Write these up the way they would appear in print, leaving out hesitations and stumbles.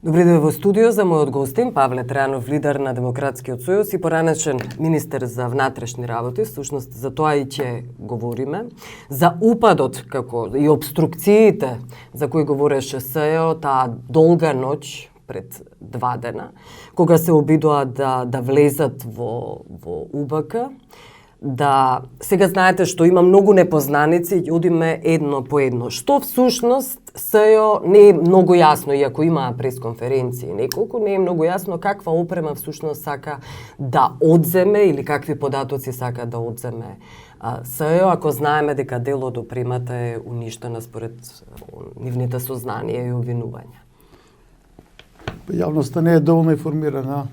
Добри ден во студио за мојот гостин Павле Трајанов, лидер на Демократскиот сојуз и поранешен министер за внатрешни работи. Всушност за тоа и ќе говориме. За упадот како и обструкциите за кои говореше СЕО таа долга ноќ пред 2 дена, кога се обидоа да влезат во УБК. Да, сега знаете што има многу непознаници и одиме едно по едно. Што всушност СЕО не е многу јасно, иако имаа пресконференции неколку, не е многу јасно каква опрема всушност сака да одземе или какви податоци сака да одземе СЕО, ако знаеме дека дел од опремата е уништена според нивните сознанија и обвинувања. Јавноста не е доволно информирана,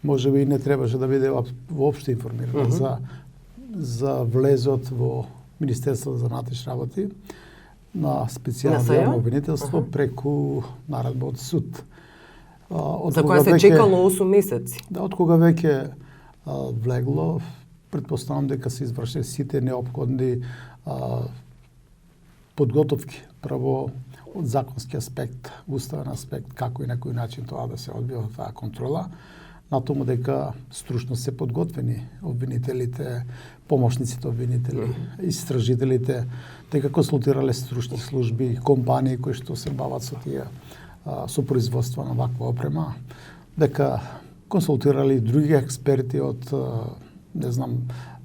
може би и не требаше да биде воопшто информирана за влезот во Министерството за внатрешни работи на специјално јавно обвинителство преку наредба од суд. За која се чекало 8 месеци. Да, од кога веќе влегло, претпоставам дека се извршени сите неопходни подготовки. Прво од законски аспект, уставен аспект, како и на кој начин тоа да се одбива таа контрола. На тому дека стручно се подготвени обвинителите, помошниците обвинители, истражителите, дека консултирале стручни служби, компании кои што се бават со тие со производство на ваква опрема, дека консултирали други експерти од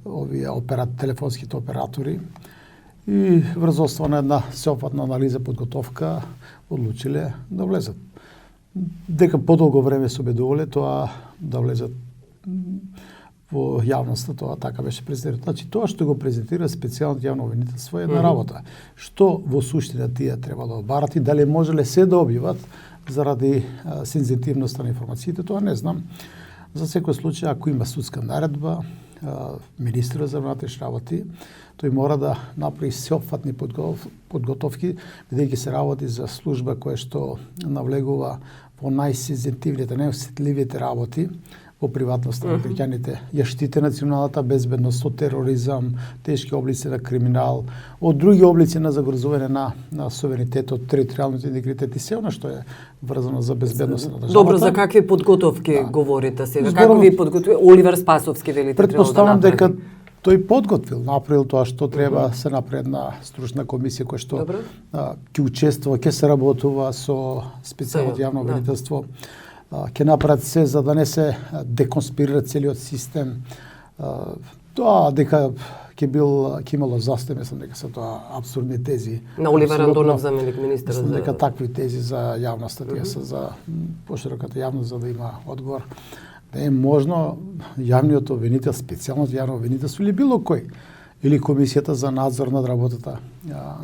овие телефонските оператори и врз основа на една сеопфатна анализа подготовка одлучиле да влезат. Дека подолго време се обедувале тоа да влезат во јавноста, тоа така беше презентирано. Значи, тоа што го презентира специјалното јавно обвинителство е една работа. Што во суштина тие треба да обарат и дали можеле се да објават заради сензитивноста на информациите, тоа не знам. За секој случај, ако има судска наредба, министерот за внатрешни работи, тој мора да направи сеопфатни подготовки, бидејќи се работи за служба која што навлегува во најсензитивните, најосетливите работи во приватноста на граѓаните. Ја штити националната безбедност од тероризам, тешки облици на криминал, од други облици на загрозување на суверенитетот, територијалниот интегритет и се она што е врзано за безбедност на државата. Добро, за какви подготовки говорите сега? Какви подготовки? Оливер Спасовски велите треба да направи? Претпоставам дека тој подготвил, направил тоа што треба, се направи една стручна комисија која што ќе учествува, ќе се работува со специјалното јавно обвинителство, ќе направат се за да не се деконспирира целиот систем. Тоа дека ќе имало застој, мислам дека се тоа апсурдни тези. На Оливер Андонов, заменик министер. Мислам дека такви тези за јавноста, тие се за пошироката јавност за да има одговор. Не е можно јавниот обвинител, специјалното јавно обвинителство или било кој, или комисијата за надзор над работата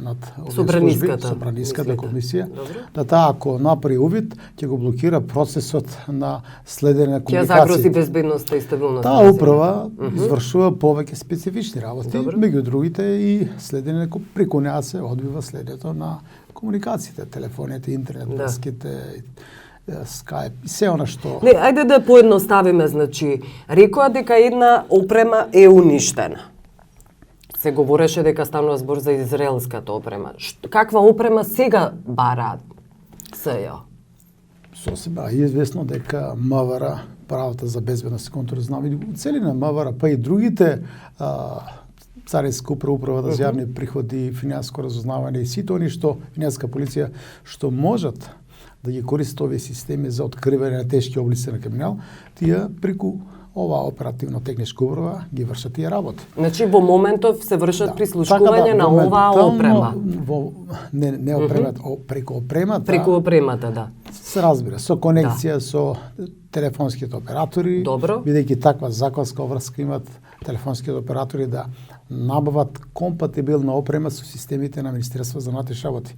над Собраниската комисија, да таа ако направи увид, ќе го блокира процесот на следење на комуникација. Ќе загрози безбедноста и стабилноста. Таа управа извршува повеќе специфични работи, меѓу другите и следење преку неа се одбива следењето на комуникациите, телефоните, интернет врските, Skype и се она што... Не, ајде да поедноставиме, значи, рекоа дека една опрема е уништена. Се говореше дека станува збор за израелската опрема. Каква опрема сега бараат СЕО? Сосема известно дека МВР, правата за безбедност и контрол, знам, и целина МВР, па и другите царинска управа за јавни приходи, финансиско разузнавање и сите они што финансиска полиција што можат да ги користат овие системи за откривање на тешки облици на криминал, тие преку оваа оперативно-техничка управа ги вршат тие работи. Значи во моментов се вршат прислушкување на оваа опрема. Не опремата, преку опремата. Преку опремата, да. Се разбира, со конекција со телефонските оператори, бидејќи таква законска врска имат телефонските оператори да набават компатибилна опрема со системите на Министерството за внатрешни работи.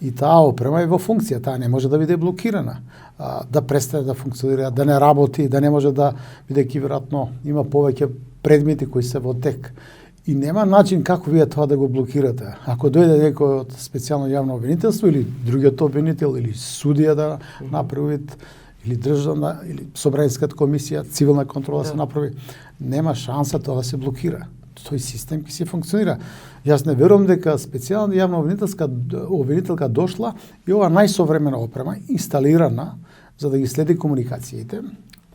И таа опрема е во функција, таа не може да биде блокирана, да престане да функционира, да не работи, да не може да, бидејќи веројатно има повеќе предмети кои се во тек. И нема начин како вие тоа да го блокирате. Ако дојде некој од специјално јавно обвинителство или другиот обвинител или судија да направи или државна или собраниската комисија, цивилна контрола се направи, нема шанса тоа да се блокира. тој систем ќе се функционира. Јас не верувам дека специјална јавна обвинителка дошла и ова најсовремена опрема инсталирана за да ги следи комуникациите,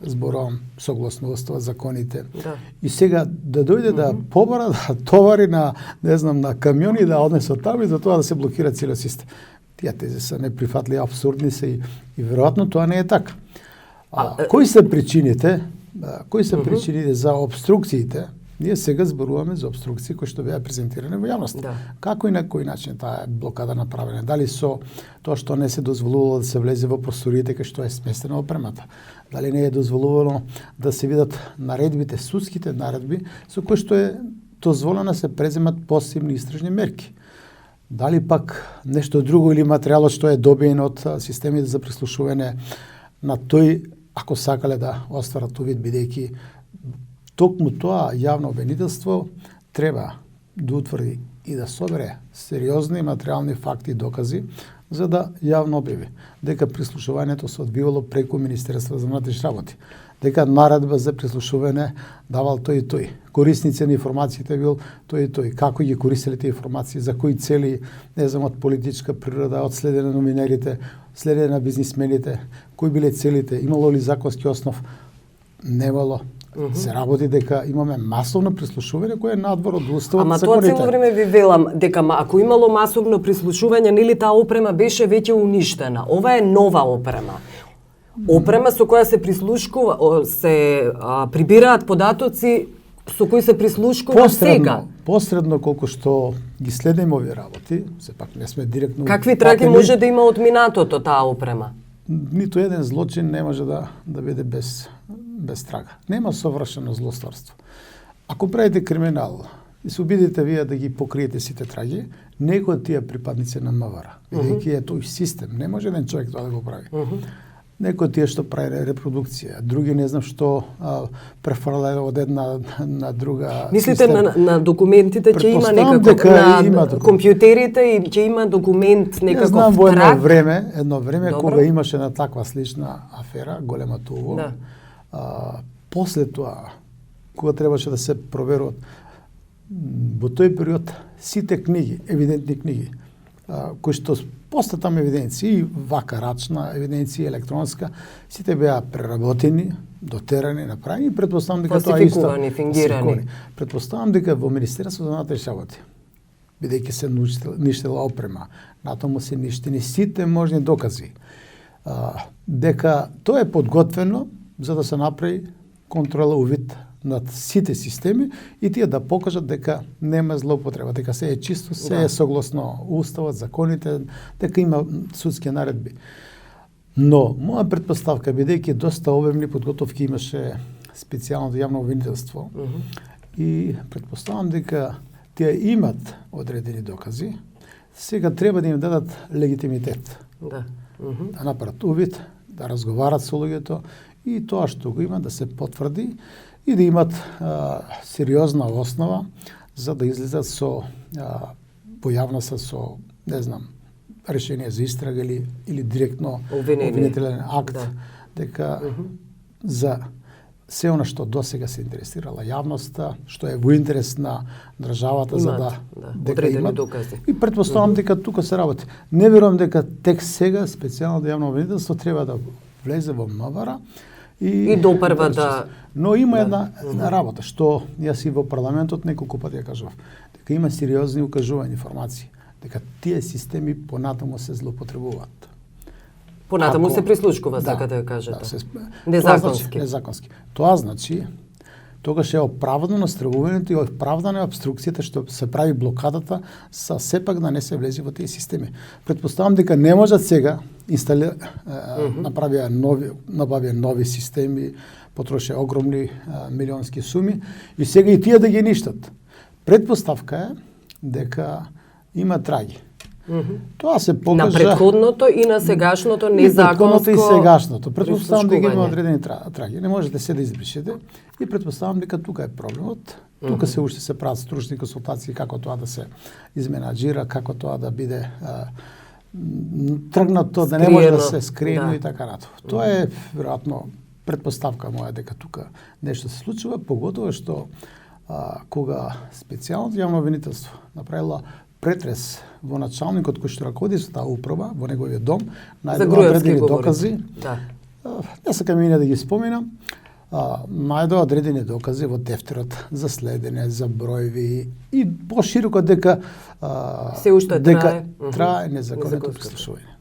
зборувам согласно устава, законите. Да. И сега да дојде да побара, да товари на, не знам, на камиони да однесат таму и за тоа да се блокира целиот систем. Тие тези се неприфатливи, абсурдни се и веројатно тоа не е така. Кои се причините? Кои се причините за обструкциите? Ние сега зборуваме за обструкции кои што беа презентирани во јавност. Да. Како и на кој начин таа блокада направена? Дали со тоа што не се дозволувало да се влезе во просториите кај што е сместена опремата? Дали не е дозволувано да се видат наредбите, судските наредби со кои што е дозволено се преземат посебни истражни мерки? Дали пак нешто друго или материјалот што е добиен од системите за прислушување на тој, ако сакале да остварат увид, бидејќи токму тоа јавно обвинителство треба да утврди и да собере сериозни материјални факти и докази за да јавно објави дека прислушувањето се одвивало преку Министерство за внатрешни работи, дека наредба за прислушување давал тој и тој, корисници на информациите бил тој и тој, како ги користеле тие информации, за кои цели, не знам, од политичка природа, од следење на номинерите, следење на бизнисмените, кои биле целите, имало ли законски основ, немало. Се работи дека имаме масовно прислушување кое е надвор од уставот. Ама тоа цело време ви велам дека ако имало масовно прислушување, нели таа опрема беше веќе уништена. Ова е нова опрема. Опрема со која се прислушкува, прибираат податоци со кои се прислушкува сега. Посредно колку што ги следиме овие работи, сепак не сме директно. Какви траги може да има од минатото таа опрема? Ниту еден злочин не може да биде без трага. Нема совршено злосторство. Ако правите криминал и се обидите вие да ги покриете сите траги, некои од тие припадници на МВР, бидејќи е тој систем, не може еден човек тоа да го прави. Некои тие што прави репродукција, други не знам што префрлаја од една на друга. Мислите на документите ќе има некако на компјутерите и ќе има документ некаков трак? Знам во едно време кога имаше на таква слична афера, голема Туво. Да. После тоа, кога требаше да се проверуват, во тој период сите книги, евидентни книги, кои што поста там евиденција, и вака рачна евиденција, електронска, сите беа преработени, дотерани, направени, и предпоставам дека тоа е исто. Фингирани. Предпоставам дека во Министерството за внатрешни работи, бидејќи се ништела опрема, натаму се ништени сите можни докази, дека тоа е подготвено за да се направи контрола, увид над сите системи и тие да покажат дека нема злоупотреба, дека се е чисто, се е согласно уставот, законите, дека има судски наредби. Но моја претпоставка, бидејќи доста обемни подготовки имаше специјалното јавно обвинителство, и претпоставам дека тие имат одредени докази, сега треба да им дадат легитимитет. Да. Да направат увид, да разговарат со луѓето и тоа што го има да се потврди и да имат сериозна основа за да излезат со појавноста со, не знам, решение за истрага или директно обвинителен акт, дека за се она што досега се интересирала јавноста, што е во интерес на државата, за да дека имат докази. И претпоставам дека тука се работи. Не верувам дека тек сега специјално јавно обвинителство треба да влезе во МВР и допрва да. Но има една работа што јас и во парламентот неколку пати ја кажував, дека има сериозни укажувања информации, дека тие системи понатаму се злоупотребуваат. Понатаму се прислушкува, сакате да кажете. Незаконски. Незаконски. Тоа значи тогаш е оправдано стравувањето и оправдана е обструкцијата што се прави блокадата за сепак да не се влезе во тие системи. Претпоставам дека не можат сега набавија нови системи, потроше огромни милионски суми и сега и тие да ги ништат. Претпоставка е дека има траги. Тоа се покажа на претходното и на сегашното незаконско и сегашното. Претпоставам дека има одредени траги. Не можете се да избришете и претпоставам дека тука е проблемот. Тука се уште се прават стручни консултации како тоа да се изменаџира, како тоа да биде тргнато, да не може да се скриено и така натаму. Тоа е веројатно претпоставка моја дека тука нешто се случува, поготово што кога специјалното јавно обвинителство направило претрес во началникот кој што раководи со таа управа во неговиот дом, најдоа одредени докази. Да. Не сакам и да ги споменам. Најдоа одредени докази во тефтерот за следење, за броеви и пошироко дека се уште трае незаконито прислушување.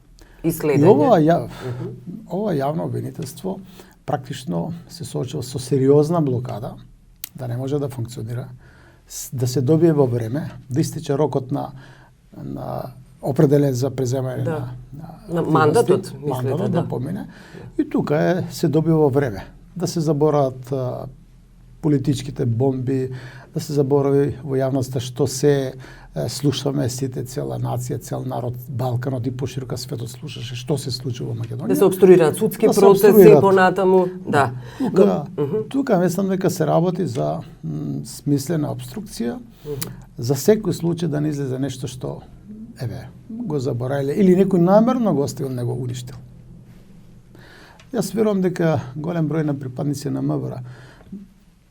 И следење. И ова јавно обвинителство практично се соочува со сериозна блокада, да не може да функционира, да се добие во време, да истече рокот на определен за преземање на мандатот, мандатот да помине. И тука се добива во време. Да се заборават политичките бомби, да се заборави во јавноста што се слушаме сите, цела нација, цел народ, Балканот и поширока светот слушаше што се случува во Македонија. Да се обструираат судски процеси понатаму, да. Тука мислам дека се работи за смислена обструкција, за секој случај да не излезе нешто што го заборавиле или некој намерно го оставил, не го уништил. Јас верувам дека голем број на припадници на МВР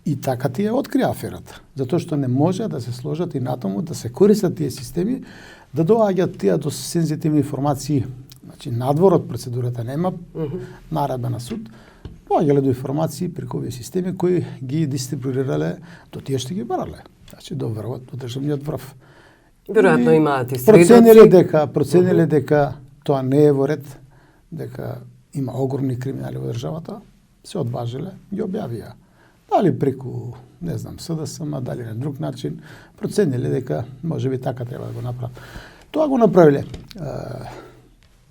и така ти ја открија аферата, затоа што не може да се сложат и натаму да се користат тие системи, да доаѓаат тие до сензитивни информации, значи надвор од процедурата нема наредба на суд, доаѓале до информации преку овие системи кои ги дистрибуирале до тие што ги барале, значи до врвот, до државниот врв. Веројатно имаат и сведоци. Процениле дека тоа не е во ред, дека има огромни криминали во државата, се одважиле, ги објавија. Дали преку, не знам, СДСМ, дали на друг начин, процениле дека можеби така треба да го направат. Тоа го направиле.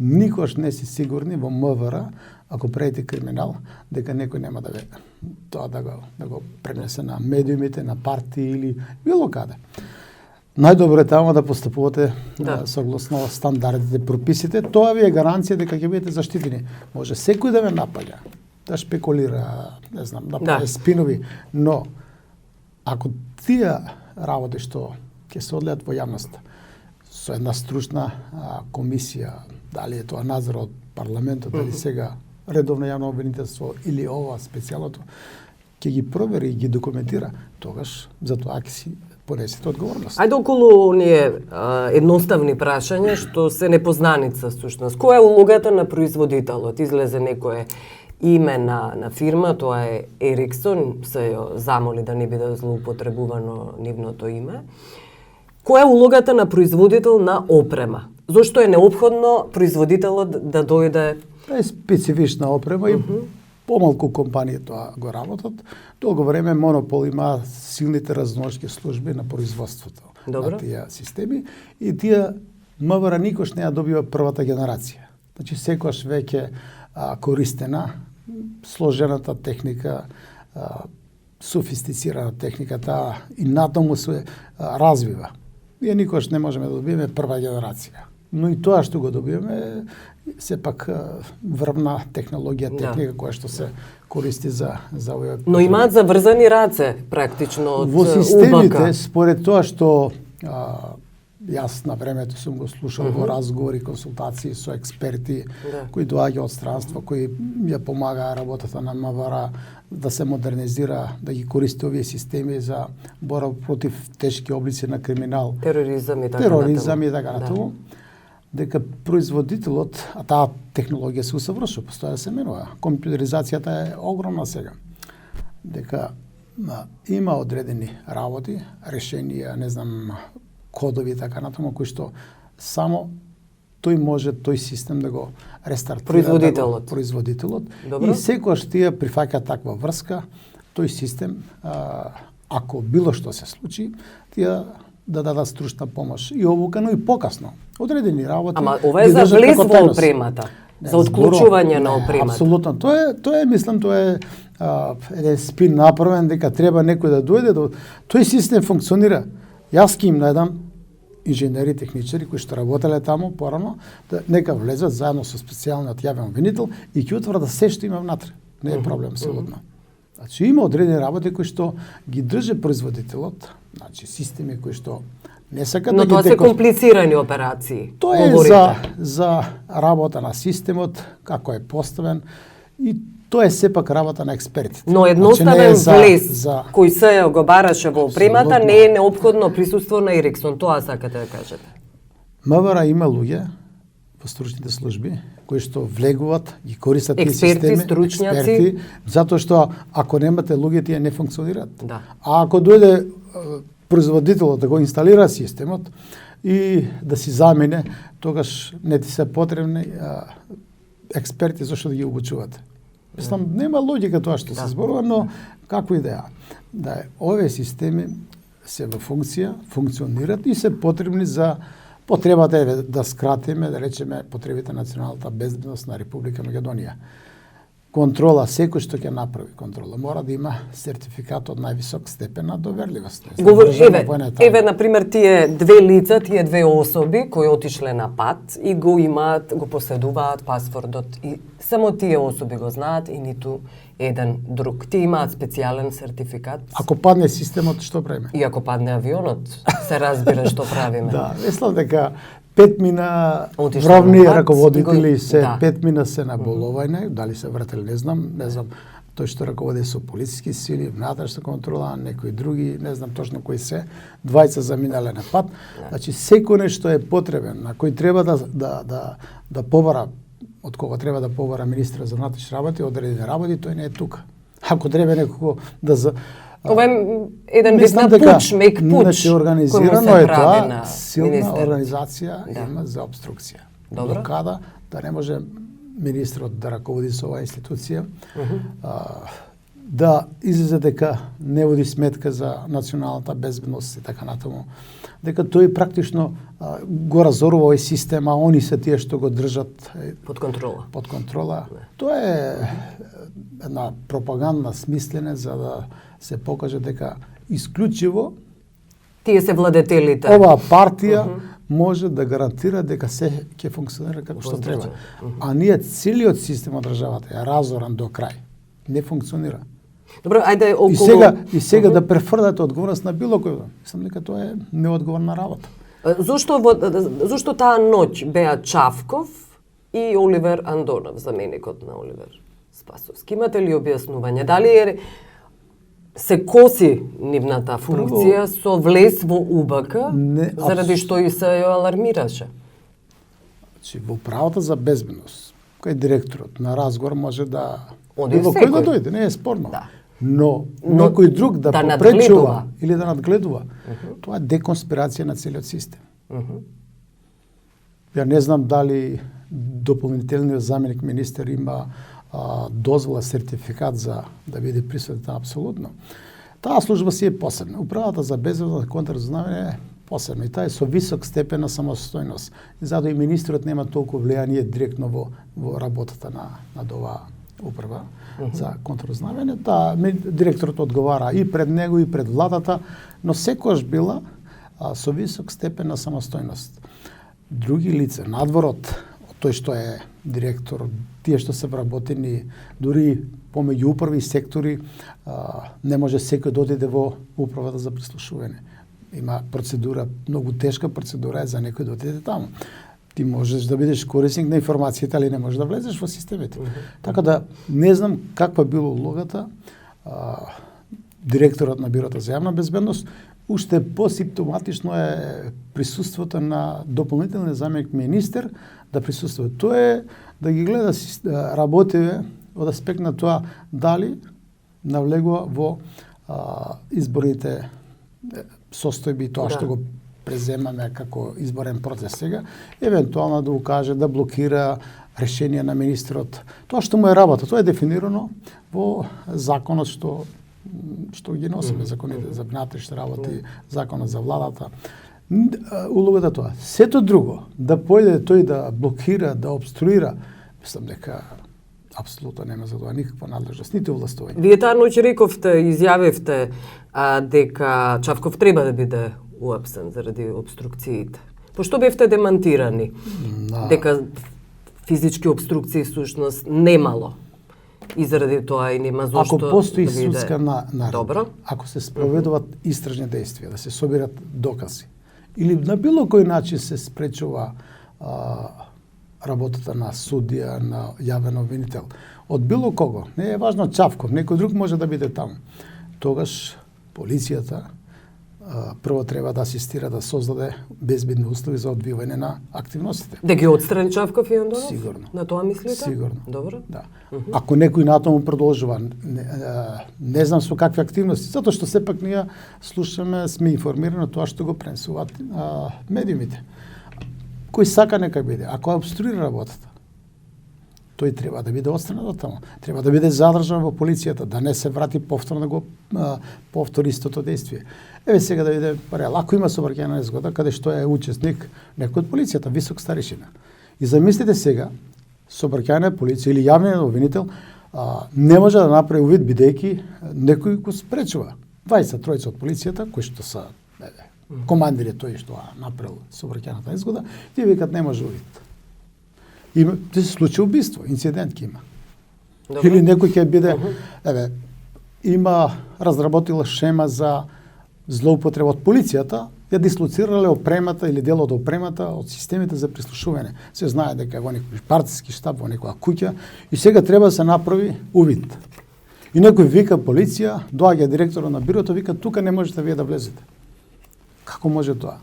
Никош не си сигурни во МВР, ако правите криминал, дека некој нема да ве тоа да го пренесе на медиумите, на партии или било каде. Најдобро е тамо да постапувате согласно стандардите, прописите. Тоа ви е гаранција дека ќе бидете заштитени. Може секој да ве напаѓа, да шпекулира, не знам, да прави спинови, но ако тие работи што ќе се одлеат во јавноста со една стручна комисија, дали е тоа надзор од парламентот, дали сега редовно јавно обвинителство или ова специјалното, ќе ги провери и ги документира, тогаш за тоа ќе си понесете одговорност. Ајде околу оние едноставни прашања што се непознаница всушност. Која е улогата на производителот? Излезе некое име на фирма, тоа е Ериксон, се ја замоли да не биде злоупотребувано нивното име. Која е улогата на производител на опрема? Зошто е неопходно производителот да дојде? Тоа е специфична опрема и помалку компании тоа го работат. Долго време монопол има силните разновачки служби на производството на тие системи и тие МВР никош не ја добива првата генерација. Значи секојаш веќе користена сложената техника, софистицирана техниката и натаму се развива. Ние никош не можеме да добиеме прва генерација. Но и тоа што го добиваме сепак врвна технологија, техника која што се користи за овој. Но имаат заврзани раце практично од во системите, според тоа што јас на времето сум го слушал во разговори, консултации со експерти кои доаѓа од странство, кои ја помагаа работата на МВР да се модернизира, да ги користи овие системи за борба против тешки облици на криминал, тероризам и така натаму. Дека производителот, а таа технологија се усавршува, постоја да се менува. Компјутеризацијата е огромна сега. Дека има одредени работи, решенија, не знам, кодови така натаму кои што само тој систем да го рестартира производителот. И секогаш тие прифаќаат таква врска, тој систем ако било што се случи, тие да дадат стручна помош и обука, но и покасно. Одредени работи. Ама ова е за влез во опремата, за отклучување на опремата. Апсолутно. Тоа е, мислам, тоа е еден спин направен дека треба некој да дојде тој систем функционира. Јас ќе им најдам инженери, техничари кои што работеле таму порано, да нека влезат заедно со специјалниот јавен обвинител и ќе утврдат се што има внатре. Не е проблем апсолутно. Значи има одредени работи кои што ги држи производителот, значи системи кои што не сакат да ги. Но тоа се комплицирани операции. Тоа е за работа на системот, како е поставен И тоа е сепак работа на експертите. Но Значи, едноставен не е влез кој се го бараше во опремата не е неопходно присуство на Ериксон, тоа сакате да кажете. МВР има луѓе во стручните служби кои што влегуваат, ги користат тие Експерти, системи, стручњаци. затоа што ако немате луѓе тие не функционираат. Да. А ако дојде производителот да го инсталира системот и да си замине, тогаш не ти се потребни експерти зашто да ги обучувате. Мислам, нема логика тоа што се зборува, но како идеја. Да, овие системи се во функција, функционираат и се потребни за потребата е да скратиме, да речеме, потребите на националната безбедност на Република Македонија. Контрола, секој што ќе направи контрола, мора да има сертификат од највисок степен на доверливост. Еве, например, тие две лица, тие две особи кои отишле на пат и го имаат, го поседуваат пасвордот и само тие особи го знаат и ниту еден друг. Тие имаат специјален сертификат. Ако падне системот, што правиме? И ако падне авионот, се разбира што правиме. Да, мислам дека 5 мина Отишле вровни на пат, раководители се да. 5 мина се на боловање, дали се вратели не знам, тој што раководи со полициски сили, внатрешна контрола, некои други, не знам точно кои се, двајца заминале на пат. Значи секој нешто е потребен, на кој треба да побара, од кого треба да побара министрот за внатрешни работи, одредени работи, тој не е тука. Ако треба некој да Ова е еден вид на пуч, мек пуч, значи, организирано е тоа, силна организација има за обструкција. Добро. Блокада, да не може министрот да раководи со оваа институција, да излезе дека не води сметка за националната безбедност и така натаму, дека тој практично го разорува овој систем, а они се тие што го држат под контрола. Под контрола. Тоа е една пропагандна смислене за да се покаже дека исклучиво тие се владетелите. Оваа партија може да гарантира дека се ќе функционира како што треба. А ние целиот систем од државата е разоран до крај. Не функционира. Добро, ајде околу... И сега да префрдате одговорност на било кој. Мислам дека тоа е неодговорна работа. Зошто таа ноќ беа Чавков и Оливер Андонов, заменикот на Оливер Спасовски? Имате ли објаснување? Дали се коси нивната функција со влез во УБК, заради што и се ја алармираше? Во правата за безбедност, кој директорот на разговор може да било кој да дојде, не е спорно. Да. Но некој друг да попречува или да надгледува, тоа е деконспирација на целиот систем. Ја не знам дали дополнителниот заменик министер има дозвола, сертификат за да биде присутен апсолутно. Таа служба си е посебна. Управата за безбедност контрразузнавање е посебна и таа е со висок степен на самостојност. И затоа и министрот нема толку влијание директно во работата на оваа управа за контрразузнавање. Директорот одговара и пред него и пред владата, но секогаш била со висок степен на самостојност. Други лица надворот тој што е директор, тие што се вработени, дури помеѓу управи и сектори, не може секој да одиде во управата за прислушување. Има процедура, многу тешка процедура е за некој да отиде таму. Ти можеш да бидеш корисник на информацијата, али не можеш да влезеш во системите. Така да не знам каква била улогата директорот на Бирото за јавна безбедност. Уште посимптоматично е присуството на дополнителниот заменик министер да присуствува. Тоа е да ги гледа работиве од аспект на тоа дали навлегува во изборните состојби, тоа што го преземаме како изборен процес сега, евентуално да укаже, да блокира решение на министрот. Тоа што му е работа, тоа е дефинирано во законот што ги носиме, законите за внатрешни работи, законот за владата. Улогата тоа. Сето друго, да појде тој да блокира, да обструира, мислам дека апсолутно нема за тоа никаква надлежност, нити овластување. Вие таа ноќ рековте, изјавивте дека Чавков треба да биде уапсен заради обструкциите. Пошто бевте демантирани дека физички обструкции всушност немало. И заради тоа и нема зошто. Ако постои судска Добро. ако се спроведуваат истражни действија, да се собират докази, или на било кој начин се спречува работата на судија, на јавен обвинител. Од било кого, не е важно Чавков, некој друг може да биде таму. Тогаш полицијата прво треба да асистира да создаде безбедни услови за одвивање на активностите. Да ги отстрани Чавков и Андонов? Сигурно. На тоа мислите? Сигурно. Добро. Да. Ако некој натаму продолжува, не знам со какви активности, затоа што сепак ние слушаме, сме информирани тоа што го пренесуваат медиумите. Кој сака нека биде, ако обструира работата, тој треба да биде отстранет од таму. Треба да биде задржан во полицијата, да не се врати повторно да го повтори истото действие. Еве сега да видиме, ако има сообраќајна незгода каде што е учесник некој од полицијата, висок старешина. И замислите сега, сообраќајна полиција или јавниот обвинител не може да направи увид бидејќи некој го спречува. 23 од полицијата кои што са командири тој што направил сообраќајната незгода, тие викат не може увид. Има се случи убиство, инцидент ќе има. Добре. Или некој ќе биде, има разработила шема за злоупотреба од полицијата, ја дислоцирале опремата или дел од опремата од системите за прислушување. Се знае дека е во некој партиски штаб, во некоја куќа и сега треба да се направи увид. И некој вика полиција, доаѓа директорот на бирото, вика тука не можете вие да влезете. Како може тоа?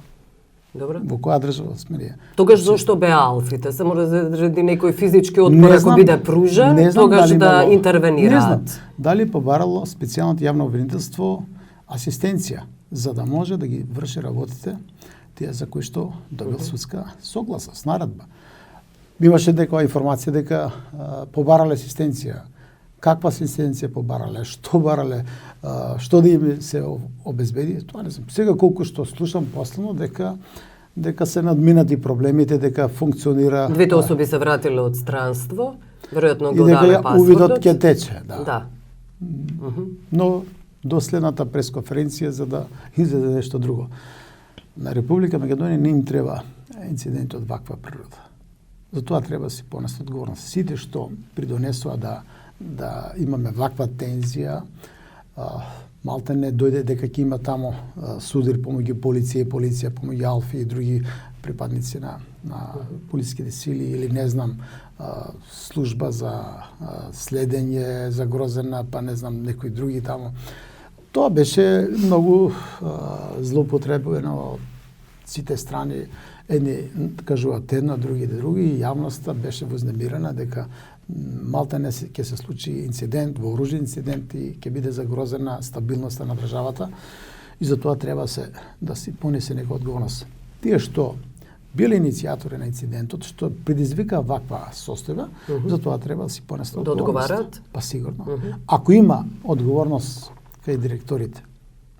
Добро. Во која држава сме ние? Тогаш зошто беа алфите? Само заради некој физички отпор ако биде пружен, тогаш да интервенираат. Не знам дали побарало специјалното јавно обвинителство асистенција за да може да ги врши работите тие за кои што добил судска согласа, с наредба. Имаше некоја информација дека побарале асистенција. Каква асистенција побарале, што барале, што да им се обезбеди, тоа не знам. Сега колку што слушам последно дека се надминати проблемите, дека функционира. Двете особи се вратиле од странство, веројатно го дале дале паспортот. увидот ќе тече, да. Да. Но до следната пресконференција за да излезе нешто друго. На Република Македонија не им треба инцидент од ваква природа. Затоа треба да се понесат одговорност. Сите што придонесува да имаме ваква тензија, малте не дојде дека ќе има тамо судир помеѓу полиција помеѓу Алфи и други припадници на полиските сили или не знам служба за следење, загрозена, па не знам некои други тамо. Тоа беше многу злоупотребено од сите страни. Едни кажуваат едно, другите други и јавноста беше вознемирена дека малте не ќе се случи инцидент, вооружен инцидент и ќе биде загрозена стабилноста на државата и затоа треба да се понесе некоја одговорност. Тие што биле иницијатори на инцидентот, што предизвика ваква состојба, затоа треба да си понесат одговорност. Да одговарат? Па сигурно. Ако има одговорност кај директорите,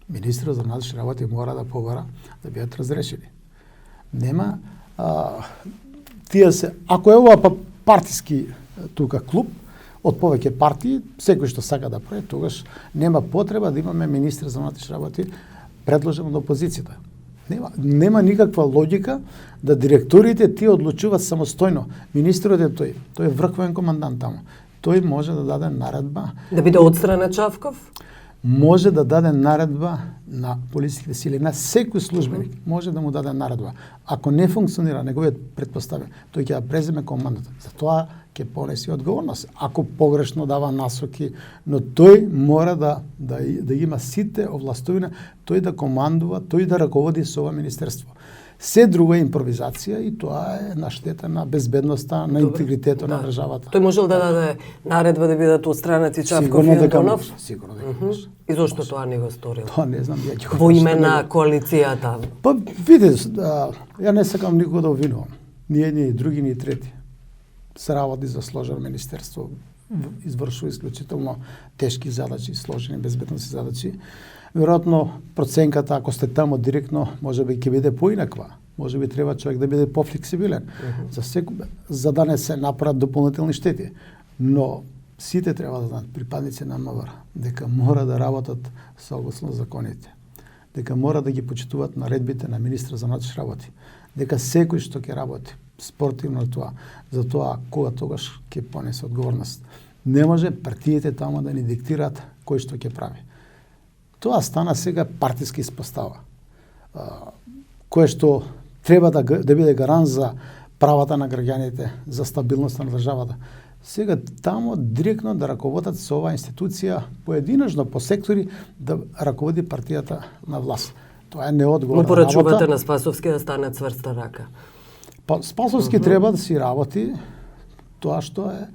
министерот за внатрешни работи мора да побара да бидат разрешени. Нема тие се, ако е ова партиски тука клуб од повеќе партии, секој што сака да прави, тогаш нема потреба да имаме министер за внатрешни работи предложен од опозицијата. Нема никаква логика да директорите тие одлучуваат самостојно. Министерот е тој е врховен командант таму. Тој може да даде наредба. Да биде отстранет Чавков? Може да даде наредба на полицијските сили, на секој службеник може да му даде наредба. Ако не функционира неговиот предпоставен, тој ќе ја преземе командата. Затоа ќе понеси одговорност. Ако погрешно дава насоки, но тој мора да има сите овластувина, тој да командува, тој да раководи со ова министерство. Се друго е импровизација и тоа е на штета на безбедноста, на интегритетот на државата. Тој можел да даде наредба да бидат отстранети Чавков и Антонов? Сигурно дека може. И зошто тоа не го сторил? Тоа не знам, ја ќе го Во име на коалицијата. Па види, ја не сакам никого да обвинувам. Ни едни, ни други, ни трети. Се работи за сложено министерство, извршува исклучително тешки задачи, сложени безбедностни задачи. Веројатно проценката, ако сте тамо директно, може би ќе биде поинаква. Може би треба човек да биде пофлексибилен за да не се направат дополнителни штети. Но сите треба да знаат, припадници на МВР, дека мора да работат согласно законите. Дека мора да ги почитуваат наредбите на министра за внатрешни работи. Дека секој што ќе работи спортивно тоа, за тоа кога тогаш ќе понесе одговорност. Не може партиите тамо да ни диктираат кој што ќе прави. Тоа стана сега партиска испостава, кое што треба да биде гарант за правата на граѓаните, за стабилноста на државата. Сега тамо директно да раководат со оваа институција, поединечно по сектори да раководи партијата на власт. Тоа е неодговорна Но порачувате работа. на Спасовски да стане цврста рака. Па Спасовски треба да си работи тоа што е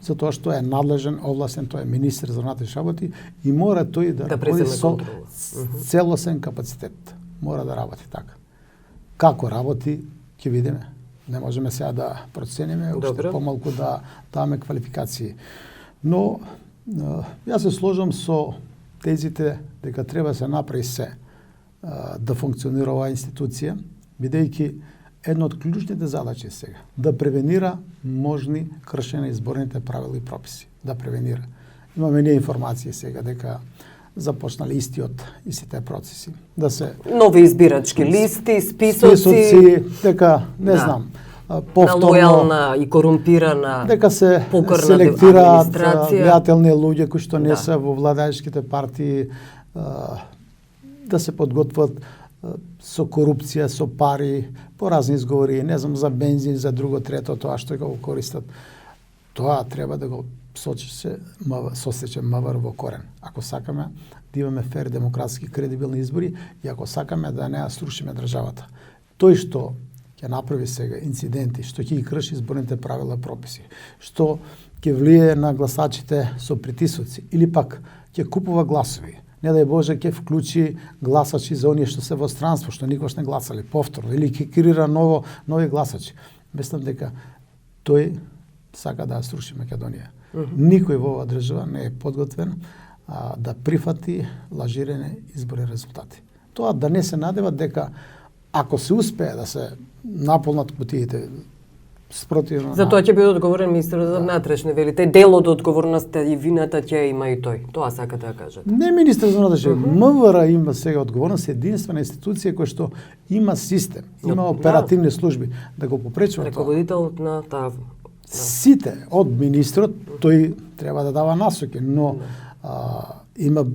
затоа што е надлежен, овластен, тој е министер за внатрешни работи и мора тој да води преземе со контрола. целосен капацитет. Мора да работи така. Како работи, ќе видиме. Не можеме сега да процениме, уште Добро. помалку да даваме квалификации. Но јас се сложам со тезите дека треба да се направи се да функционира оваа институција, бидејќи една од клучните задачи сега да превенира можни кршења изборните правила и прописи. Да превенира. Имаме ние информации сега дека започнали истите процеси. Да се Нови избирачки листи, списоци, дека не знам, на повторно лојална и корумпирана дека се покорна селектираат администрација. влијателни луѓе кои што не Да. се во владаечките партии, да се подготват со корупција, со пари, по разни изговори, не знам, за бензин, за друго, трето, тоа што го користат. Тоа треба да го сосече МВР во корен. Ако сакаме да имаме фер, демократски, кредибилни избори и ако сакаме да не ја срушиме државата. Тој што ќе направи сега инциденти, што ќе ги крши изборните правила и прописи, што ќе влие на гласачите со притисоци или пак ќе купува гласови. Не дај Боже ќе вклучи гласачи за оние што се во странство, што никош не гласали повторно или ќе креира нови гласачи. Мислам дека тој сака да ја сруши Македонија. Никој во оваа држава не е подготвен да прифати лажиране изборни резултати. Тоа да не се надева дека ако се успее да се наполнат кутиите спротивно За тоа ќе биде одговорен министерот за внатрешни, велите. Дел од одговорноста и вината ќе има и тој. Тоа сакате да кажете. Не министер за внатрешни, МВР има сега одговорност, единствена институција која што има систем, има оперативни служби да го попречува тоа. Раководителот на таа. Сите од министрот тој треба да дава насоки, но има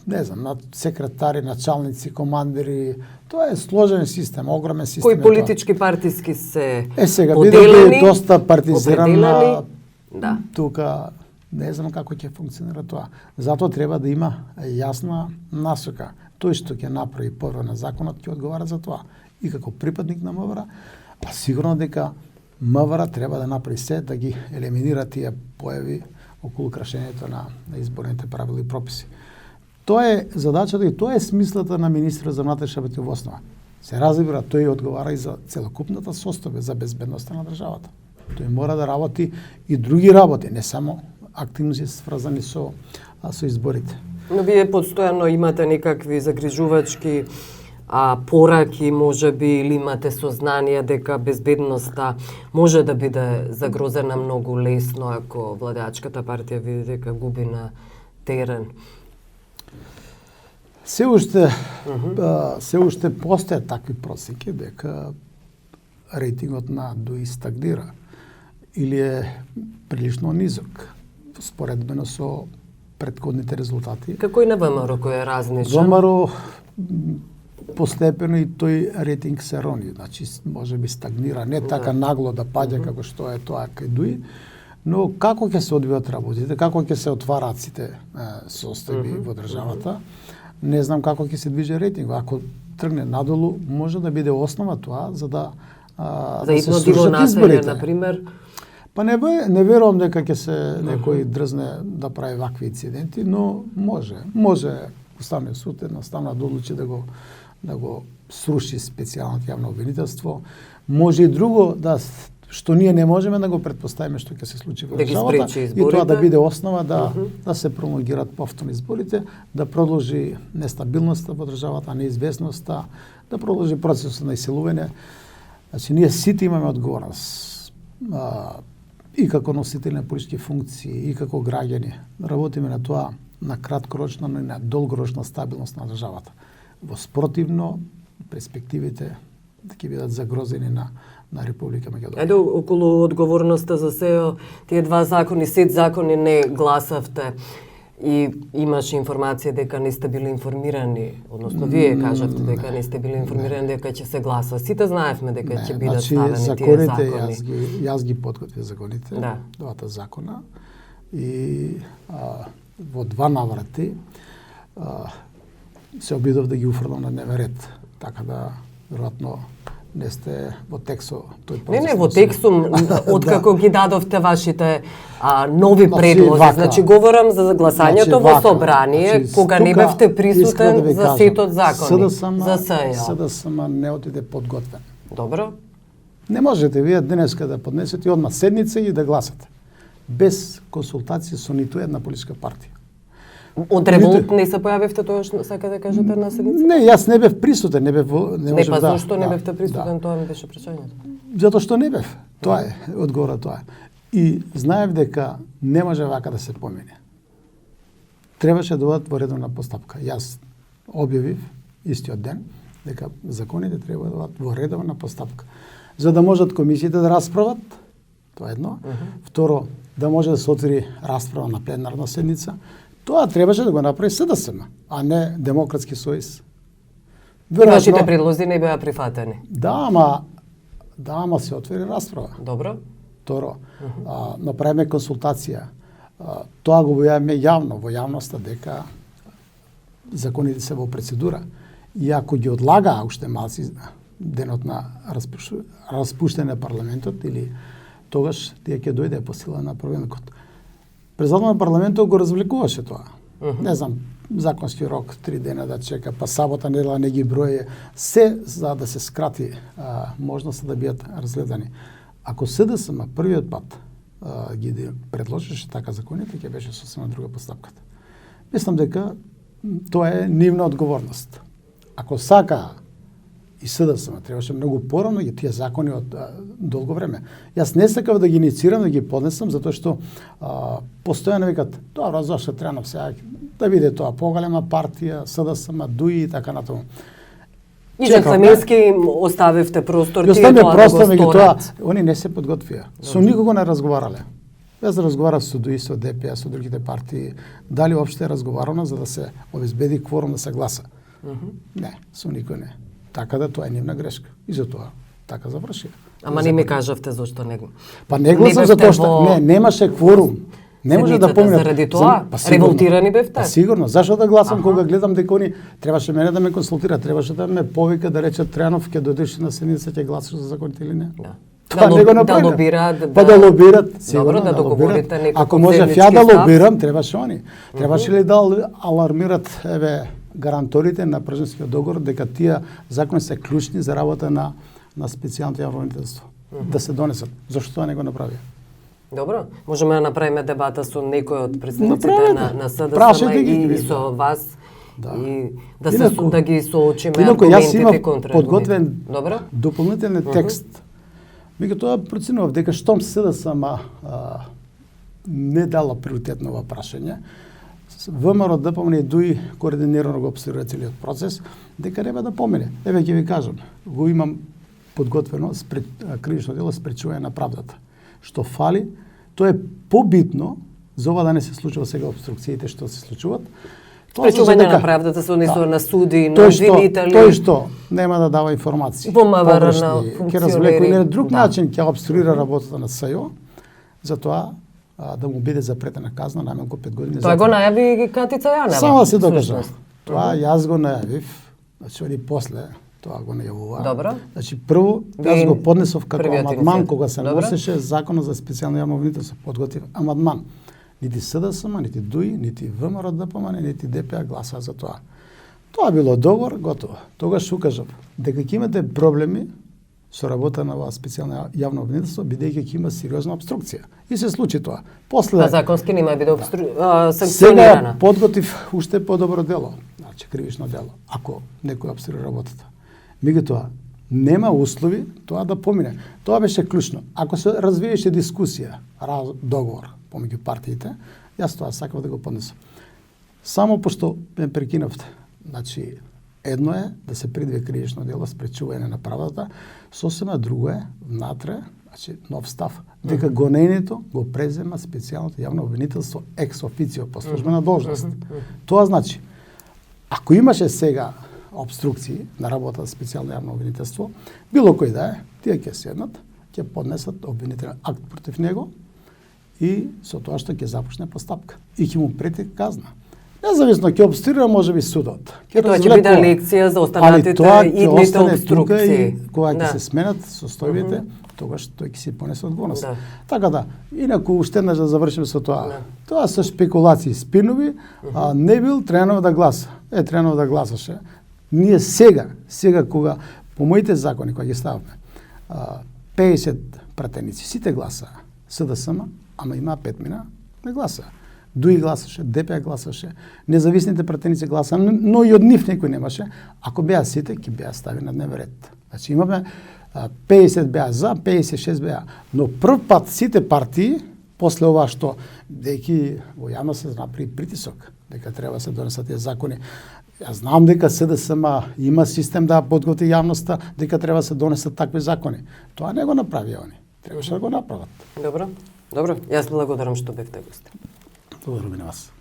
не знам, секретари, началници, командири, тоа е сложен систем, огромен систем. Кои политички партиски се сега поделени, бидејќи доста партизирана, определени, да. тука не знам како ќе функционира тоа. Затоа треба да има јасна насока. Тој што ќе направи повреда на законот ќе одговара за тоа. И како припадник на МВР, а сигурно дека МВР треба да направи се да ги елиминира тие појави околу кршењето на изборните правила и прописи. Тоа е задачата и тоа е смислата на министерот за внатрешни работи во основа. Се разбира, тој одговара и за целокупната состојба за безбедноста на државата. Тој мора да работи и други работи, не само активности сврзани со изборите. Но вие постојано имате некакви загрижувачки пораки, може би, или имате сознание дека безбедноста може да биде загрозена многу лесно ако владеачката партија види дека губи на терен. Се уште постојат такви просеки дека рейтингот на ДОИ стагнира или е прилично низок споредбено со претходните резултати. Како и на ВМРО кој е разничен? ВМРО постепено и тој рейтинг се рони, значи може би стагнира, не така нагло да паѓа како што е тоа кај ДОИ, но како ќе се одвијат работите, како ќе се отвараат сите состојби во државата, не знам како ќе се движи рейтинг. Ако тргне надолу, може да биде основа тоа за да за се срушат изборите. например. Па не верувам дека ќе се некој дрзне да прави вакви инциденти, но може Уставниот суд едноставно да одлучи да го сруши специјалното јавно обвинителство. Може и друго што ние не можеме да го претпоставиме што ќе се случи во државата и тоа да биде основа да се промулгираат повторно изборите, да продолжи нестабилноста во државата, неизвестноста, да продолжи процесот на иселување. Значи ние сите имаме одговорност и како носители на политички функции и како граѓани работиме на тоа на краткорочна, но и на долгорочна стабилност на државата. Во спротивно, перспективите да ќе бидат загрозени на Република Македонија. Ајде околу одговорноста за се тие два закони, сет закони не гласавте. И имаше информација дека не сте били информирани, односно вие кажавте дека не сте били информирани дека ќе се гласа. Сите знаевме дека ќе бидат ставени тие закони. Јас ги подготвив законите, Да. двата закона, и во два наврати се обидов да ги уфрлам на дневен ред, така да веројатно не сте во тексто тој процес. Не, во текстум, откако ги дадовте вашите нови Значи, предлози. вака. Значи, говорам за гласањето во собрание, кога не бевте искам присутен да ви за кажам, сетот закони, СДСМ, за СЈО. СДСМ не отиде подготвен. Добро? Не можете вие денеска да поднесете одма седница и да гласате, без консултација со ниту една политичка партија. Од Револт не се појавивте тоа што сака да кажете на седница? Не, јас не бев присутен, не Не, можев па да. зашто не да, бевте присутен, да. тоа ми беше прашањето. Затоа што не бев. Тоа е, одговора тоа е. И знаев дека не може вака да се помине. Требаше да одат во редовна постапка. Јас објавив истиот ден дека законите треба да одат во редовна постапка. За да можат комисиите да расправат, тоа е едно. Второ, да може да се отвори расправа на пленарна седница. Тоа требаше да го направи СДСМ, а не Демократски сојуз. Вашите предлози не беа прифатени. Да, ама се отвори расправа. Добро? Второ, направиме консултација. Тоа го објавиме јавно, во јавноста, дека законите се во процедура. И ако ги одлагаа уште малци денот на распуштање на парламентот, или тогаш тие ќе дојде по сила на правилникот. Председателот на парламентот го развлекуваше тоа. Не знам, законски рок 3 дена да чека, па сабота, недела не ги брои, се за да се скрати можноста да бидат разгледани. Ако СДСМ првиот пат ги предложеше така законите, ќе беше сосема друга постапката. Мислам дека тоа е нивна одговорност. Ако сака и СДСМ, требаше многу порано ги тие закони од долго време. Јас не сакав да ги инициирам, да ги поднесам, затоа што постојано викат, добро, зашто треба сега да биде тоа поголема партија, СДСМ, ДУИ и така натаму. И за Клеменски им оставивте простор, тие тоа да го простор, сторат. они не се подготвија. Со никого не разговарале. Јас разговарав со ДУИ, со ДП, со другите партии, дали опште е разговарано за да се обезбеди кворум да се гласа. Не, со никој не. Така да тоа е нивна грешка. И за тоа така завршија. Ама не ми кажавте зашто не го. Па не гласам затоа што немаше кворум. Не може да помине. Заради тоа револтирани бевте? Па сигурно. Зашо да гласам кога гледам дека они требаше мене да ме консултира, требаше да ме повика да рече Тројанов ќе дојдеш на седница ќе гласаш за законите или не. Да. Тоа не го Да направи. лобираат, Па да лобират, сигурно добро, да договорите некој Ако можев ја да лобирам, требаше они. Требаше ли да алармират гаранторите на Пржинскиот договор дека тие закони се клучни за работа на специјалното јавно обвинителство. Да се донесат. Зошто тоа не го направија? Добро, можеме да направиме дебата со некој од представниците на СДСМ и со вас. Да. И да се да ги соочиме јас имав аргументите контра. подготвен Добро? дополнителен текст. Меѓутоа проценував дека штом СДСМ не дала приоритетно ова прашање, ВМРО, ДПМН и ДУИ координирано го обсервира целиот процес, дека треба да помине. Еве ќе ви кажам, го имам подготвено кривично дело спречување на правдата. Што фали, тоа е побитно за ова да не се случува сега обструкциите што се случуваат. Спречување на правдата се однесува на суди, на обвинители. Тој што нема да дава информации. Во МВР на ќе развлекува и на друг да. начин ќе обструира работата на СЈО, затоа да му биде запретена казна најмалку 5 години. Тоа го најави Катица Јанева. Само да се докажа. Тоа јас го најавив, значи они после тоа го најавува. Добро. Значи прво јас го поднесов како амандман кога се Добро. носеше законот за специјално јавно обвинителство, подготвив амандман. Нити СДСМ, нити ДУИ, нити ВМРО, ДПМН, нити ДПА гласаа за тоа. Тоа било договор, готово. Тогаш укажав дека ќе имате проблеми со работа на оваа специјално јавно обвинителство, бидејќи ќе има сериозна обструкција. И се случи тоа. После законски нема биде сега санкционирана. подготвив уште подобро дело, значи кривично дело, ако некој обструира работата. Меѓутоа, нема услови тоа да помине. Тоа беше клучно. Ако се развиеше дискусија, договор помеѓу партиите, јас тоа сакав да го поднесам. Само пошто ме прекинавте, значи Едно е да се предвие кривично дело спречување на правдата, сосема друго е внатре, значи нов став, дека гонењето го презема специјалното јавно обвинителство екс официо по службена должност. Тоа значи, ако имаше сега обструкции на работа за специјално јавно обвинителство, било кој да е, тие ќе седнат, ќе поднесат обвинителен акт против него и со тоа што ќе започне постапка и ќе му прети казна. Независно ќе обстрира можеби судот. И тоа ќе биде лекција за останатите идните обструкции. Кога ќе се сменат состојбите, тогаш тој ќе си понесе одговорност. Да. Така да, инаку уште еднаш да завршиме со тоа. Тоа се спекулации, спинови, а не бил тренов да гласа. Тренов да гласаше. Ние сега кога по моите закони кога ги ставаме, 50 пратеници, сите гласаа. СДСМ, ама има 5 мина, не гласа. ДУИ гласаше, ДП гласаше, независните пратеници гласа, но и од нив некој немаше. Ако беа сите, ќе беа стави на дневен ред. Значи имаме 50 беа за, 56 беа. Но прв пат сите партии, после ова што деки во јавност се направи притисок, дека треба се донесат тие закони. Јас знам дека СДСМ има систем да подготви јавноста, дека треба се донесат такви закони. Тоа не го направи они. Требаше да го направат. Добро. Јас благодарам што бевте гости. Благодарам и на вас.